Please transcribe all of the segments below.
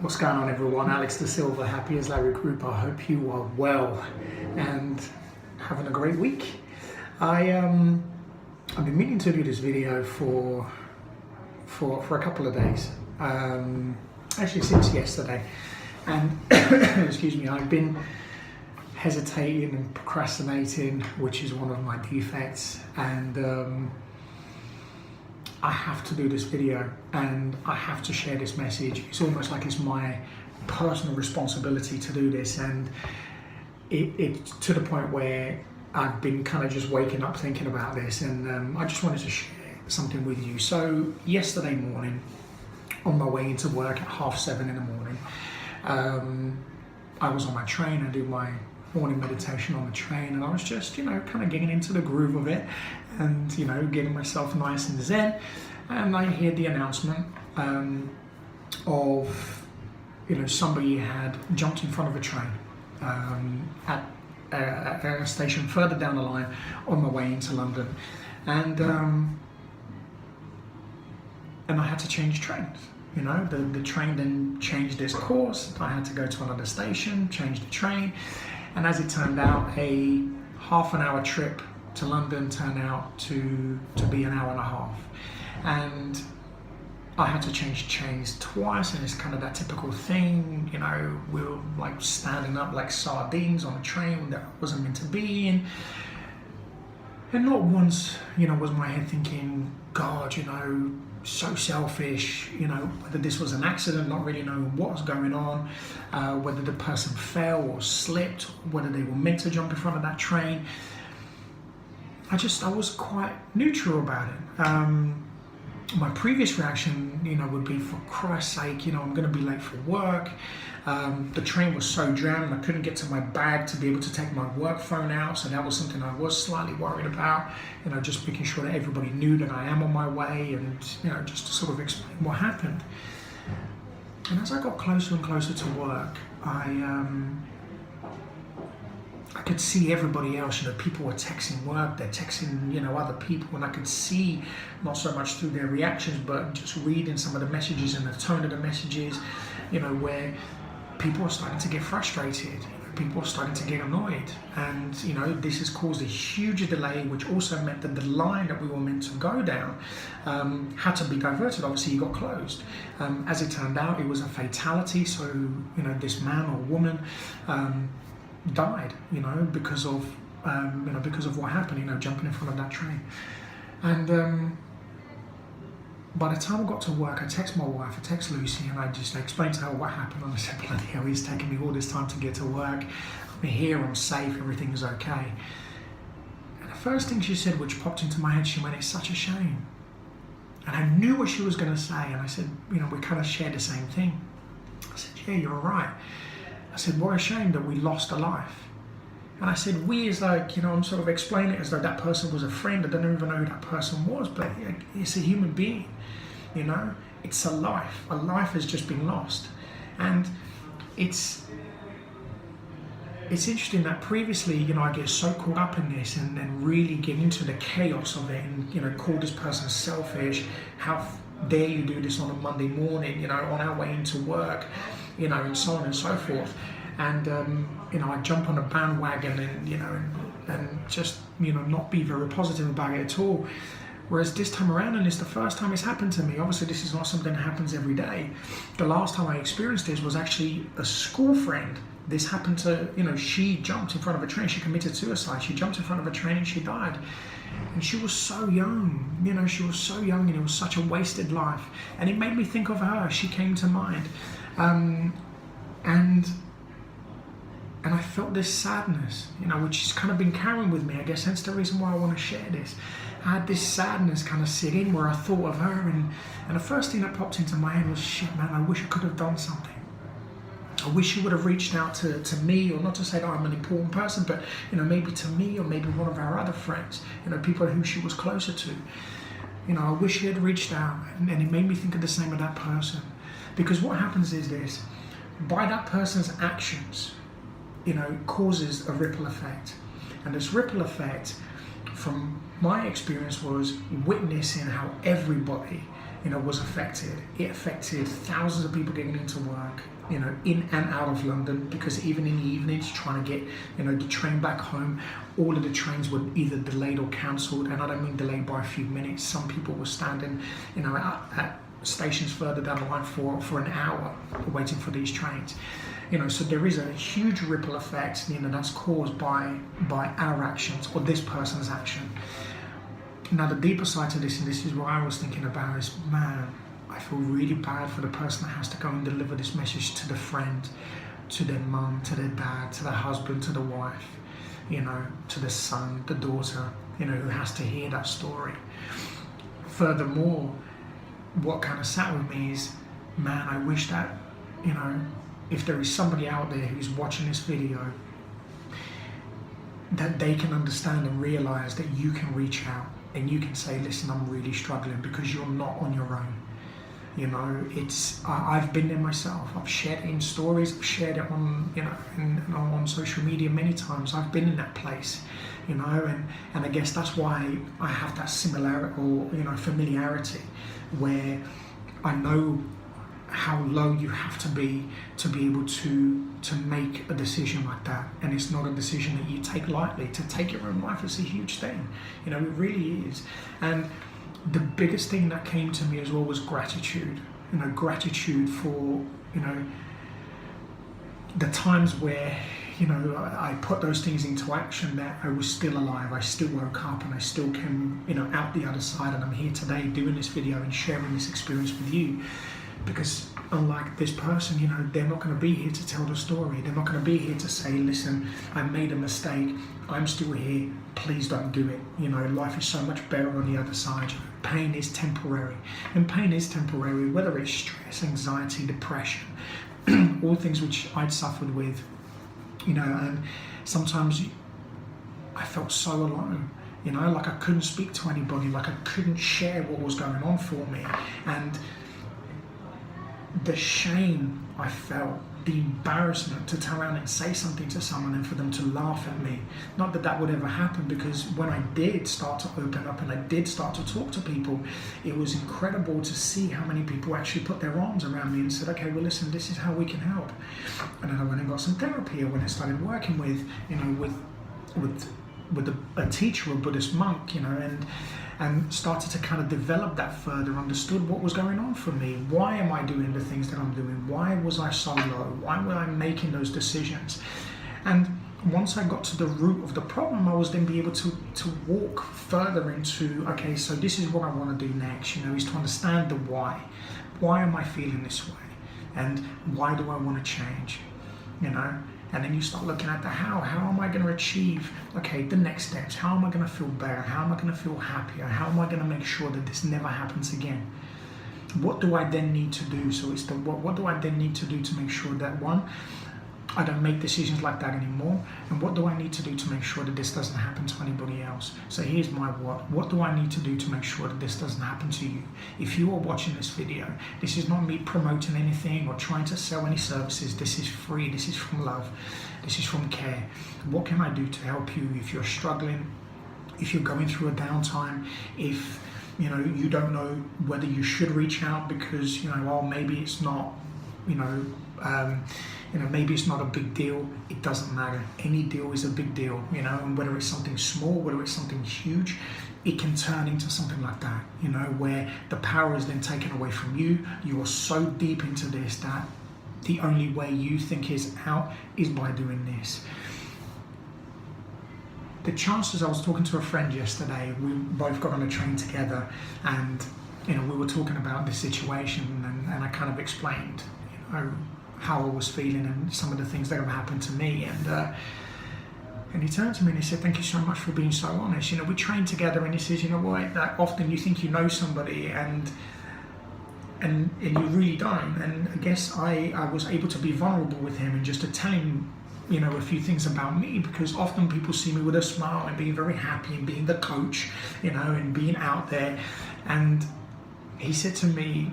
What's going on, everyone? Alex Da Silva, happy as Larry Group. I hope you are well and having a great week. I've been meaning to do this video for a couple of days, actually since yesterday, and excuse me, I've been hesitating and procrastinating, which is one of my defects, and I have to do this video and I have to share this message. It's almost like it's my personal responsibility to do this, and it's to the point where I've been kind of just waking up thinking about this, and I just wanted to share something with you. So yesterday morning, on my way into work at 7:30 in the morning, I was on my train. I do my morning meditation on the train, and I was just, kind of getting into the groove of it, and getting myself nice and zen. And I hear the announcement of somebody had jumped in front of a train at a station further down the line on my way into London, and I had to change trains. The train then changed its course. I had to go to another station, change the train, and as it turned out, a half-an-hour trip to London turned out to be an hour and a half, and I had to change trains twice. And it's kind of that typical thing, we were like standing up like sardines on a train that I wasn't meant to be in, and not once was my head thinking, God, so selfish, whether this was an accident, not really knowing what was going on, whether the person fell or slipped, whether they were meant to jump in front of that train. I was quite neutral about it. My previous reaction, would be, for Christ's sake, I'm going to be late for work. The train was so jammed, I couldn't get to my bag to be able to take my work phone out. So that was something I was slightly worried about, just making sure that everybody knew that I am on my way, and, just to sort of explain what happened. And as I got closer and closer to work, I could see everybody else, people were texting work, they're texting, other people, and I could see, not so much through their reactions, but just reading some of the messages and the tone of the messages, where people are starting to get frustrated, people are starting to get annoyed, and, this has caused a huge delay, which also meant that the line that we were meant to go down had to be diverted. Obviously, it got closed. As it turned out, it was a fatality, so, this man or woman died, because of what happened, jumping in front of that train. And by the time I got to work, I text my wife, I text Lucy, and I just explained to her what happened. And I said, bloody hell, it's taking me all this time to get to work. I'm here, I'm safe, everything's okay. And the first thing she said, which popped into my head, she went, "It's such a shame." And I knew what she was going to say, and I said, we kind of shared the same thing. I said, yeah, you're right. I said, what a shame that we lost a life. And I said, we is like, I'm sort of explaining it as though that person was a friend. I don't even know who that person was, but it's a human being, It's a life. A life has just been lost. And it's interesting that previously, I get so caught up in this and really get into the chaos of it and, call this person selfish. How dare you do this on a Monday morning, on our way into work, and so on and so forth. And, I jump on a bandwagon and just, not be very positive about it at all. Whereas this time around, and it's the first time it's happened to me, obviously this is not something that happens every day. The last time I experienced this was actually a school friend. This happened to, she jumped in front of a train, she committed suicide, she jumped in front of a train and she died. And she was so young, she was so young, and it was such a wasted life. And it made me think of her, she came to mind. And I felt this sadness, which has kind of been carrying with me, I guess, hence the reason why I want to share this. I had this sadness kind of sit in where I thought of her, and the first thing that popped into my head was, shit, man, I wish I could have done something. I wish you would have reached out to me, or not to say that I'm an important person, but, maybe to me, or maybe one of our other friends, people who she was closer to. I wish she had reached out, and it made me think of the same of that person. Because what happens is this, by that person's actions, causes a ripple effect. And this ripple effect, from my experience, was witnessing how everybody was affected. It affected thousands of people getting into work, in and out of London, because even in the evenings, trying to get, the train back home, all of the trains were either delayed or cancelled. And I don't mean delayed by a few minutes. Some people were standing, at stations further down the line for an hour waiting for these trains. So there is a huge ripple effect, that's caused by our actions or this person's action. Now, the deeper side to this, and this is what I was thinking about, is, man, I feel really bad for the person that has to go and deliver this message to the friend, to their mum, to their dad, to their husband, to the wife, to the son, the daughter, who has to hear that story. Furthermore, what kind of sat with me is, man, I wish that, if there is somebody out there who's watching this video, that they can understand and realize that you can reach out and you can say, listen, I'm really struggling, because you're not on your own. I've been there myself. I've shared it in stories. I've shared it on, on social media many times. I've been in that place, and I guess that's why I have that similarity or, familiarity, where I know how low you have to be able to make a decision like that. And it's not a decision that you take lightly. To take your own life is a huge thing. It really is. And the biggest thing that came to me as well was gratitude. Gratitude for, the times where, I put those things into action, that I was still alive. I still woke up and I still came, out the other side. And I'm here today doing this video and sharing this experience with you. Because unlike this person, they're not going to be here to tell the story. They're not going to be here to say, listen, I made a mistake. I'm still here. Please don't do it. Life is so much better on the other side. Pain is temporary. And pain is temporary, whether it's stress, anxiety, depression, all things which I'd suffered with, and sometimes I felt so alone. Like I couldn't speak to anybody, like I couldn't share what was going on for me. And the shame I felt, the embarrassment to turn around and say something to someone and for them to laugh at me. Not that that would ever happen, because when I did start to open up and I did start to talk to people, it was incredible to see how many people actually put their arms around me and said, okay, well, listen, this is how we can help. And then I went and got some therapy. When I started working with, with a teacher, a Buddhist monk, and started to kind of develop that further, understood what was going on for me. Why am I doing the things that I'm doing? Why was I so low? Why were I making those decisions? And once I got to the root of the problem, I was then be able to walk further into, okay, so this is what I want to do next, is to understand the why. Why am I feeling this way? And why do I want to change? And then you start looking at the how. How am I going to achieve, okay, the next steps? How am I going to feel better? How am I going to feel happier? How am I going to make sure that this never happens again? What do I then need to do? So it's the what do I then need to do to make sure that, one, I don't make decisions like that anymore? And what do I need to do to make sure that this doesn't happen to anybody else? So here's my what. What do I need to do to make sure that this doesn't happen to you? If you are watching this video, this is not me promoting anything or trying to sell any services. This is free. This is from love. This is from care. What can I do to help you if you're struggling, if you're going through a downtime, if you don't know whether you should reach out because maybe it's not, maybe it's not a big deal. It doesn't matter. Any deal is a big deal, and whether it's something small, whether it's something huge, it can turn into something like that, where the power is then taken away from you. You are so deep into this that the only way you think is out is by doing this. The chances, I was talking to a friend yesterday, we both got on a train together, and we were talking about this situation, and I kind of explained, how I was feeling and some of the things that have happened to me, and he turned to me and he said, thank you so much for being so honest. We train together, and he says, that often you think you know somebody and you really don't. And I guess I was able to be vulnerable with him and just to tell him, a few things about me, because often people see me with a smile and being very happy and being the coach, and being out there. And he said to me,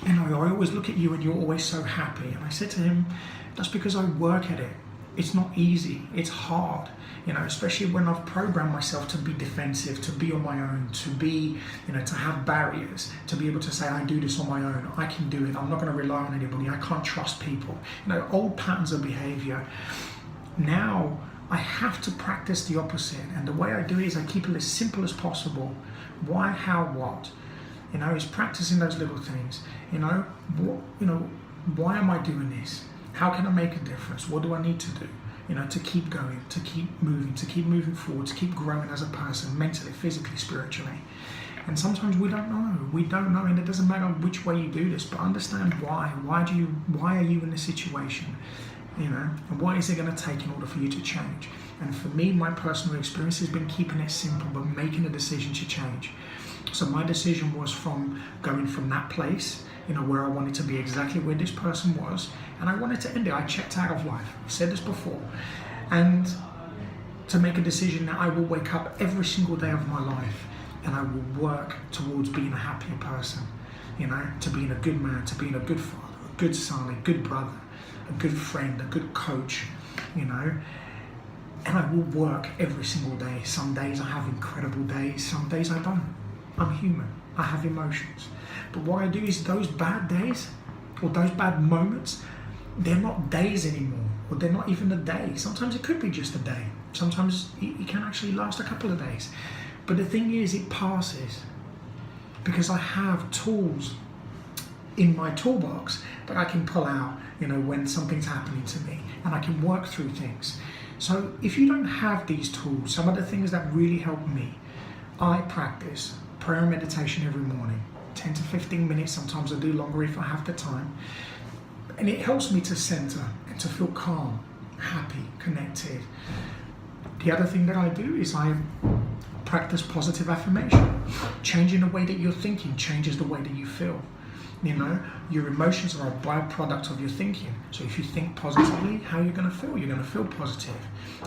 I always look at you and you're always so happy. And I said to him, that's because I work at it. It's not easy, it's hard, especially when I've programmed myself to be defensive, to be on my own, to be, to have barriers, to be able to say, I do this on my own, I can do it, I'm not going to rely on anybody, I can't trust people, old patterns of behavior. Now I have to practice the opposite, and the way I do it is I keep it as simple as possible. Why, how, what? Is practicing those little things. Why am I doing this? How can I make a difference? What do I need to do? To keep going, to keep moving forward, to keep growing as a person, mentally, physically, spiritually. And sometimes we don't know, and it doesn't matter which way you do this, but understand why. Why are you in this situation? And what is it going to take in order for you to change? And for me, my personal experience has been keeping it simple, but making a decision to change. So my decision was from going from that place, where I wanted to be exactly where this person was, and I wanted to end it. I checked out of life. I've said this before. And to make a decision that I will wake up every single day of my life and I will work towards being a happier person, to being a good man, to being a good father, a good son, a good brother, a good friend, a good coach, and I will work every single day. Some days I have incredible days, some days I don't. I'm human, I have emotions. But what I do is those bad days, or those bad moments, they're not days anymore, or they're not even a day. Sometimes it could be just a day. Sometimes it can actually last a couple of days. But the thing is, it passes. Because I have tools in my toolbox that I can pull out, when something's happening to me, and I can work through things. So if you don't have these tools, some of the things that really help me, I practice prayer and meditation every morning, 10 to 15 minutes, sometimes I do longer if I have the time. And it helps me to center and to feel calm, happy, connected. The other thing that I do is I practice positive affirmation. Changing the way that you're thinking changes the way that you feel. Your emotions are a byproduct of your thinking. So if you think positively, how are you going to feel? You're going to feel positive.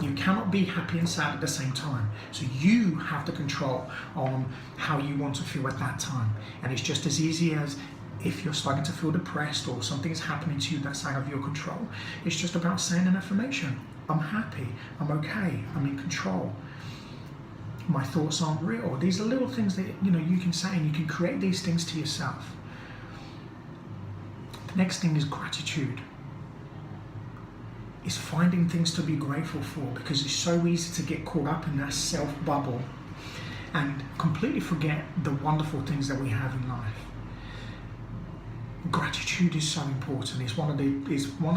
You cannot be happy and sad at the same time. So you have the control on how you want to feel at that time. And it's just as easy as if you're starting to feel depressed or something is happening to you that's out of your control. It's just about saying an affirmation. I'm happy, I'm okay, I'm in control. My thoughts aren't real. These are little things that you can say, and you can create these things to yourself. The next thing is gratitude. It's finding things to be grateful for, because it's so easy to get caught up in that self-bubble and completely forget the wonderful things that we have in life. Gratitude is so important. It's one of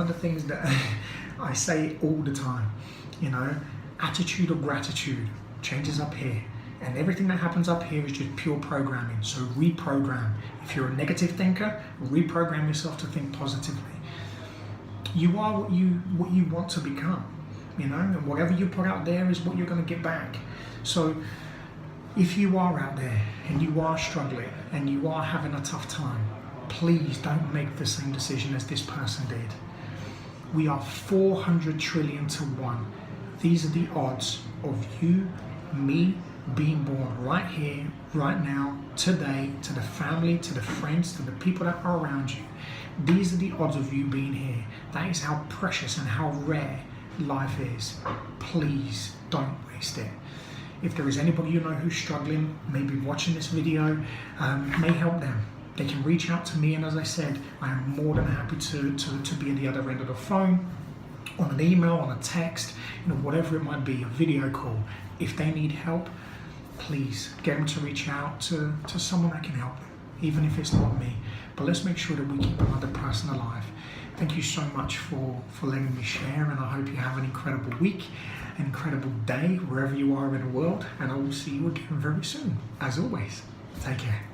the things that I say all the time. Attitude of gratitude changes up here, and everything that happens up here is just pure programming. So reprogram. If you're a negative thinker, reprogram yourself to think positively. You are what you want to become, and whatever you put out there is what you're going to get back. So if you are out there and you are struggling and you are having a tough time, please don't make the same decision as this person did. We are 400 trillion to 1. These are the odds of you, me, being born right here, right now, today, to the family, to the friends, to the people that are around you. These are the odds of you being here. That is how precious and how rare life is. Please don't waste it. If there is anybody who's struggling, maybe watching this video, may help them. They can reach out to me, and as I said, I am more than happy to be at the other end of the phone, on an email, on a text, whatever it might be, a video call. If they need help, please get them to reach out to someone that can help them, even if it's not me. But let's make sure that we keep another person alive. Thank you so much for letting me share, and I hope you have an incredible week, an incredible day, wherever you are in the world, and I will see you again very soon. As always, take care.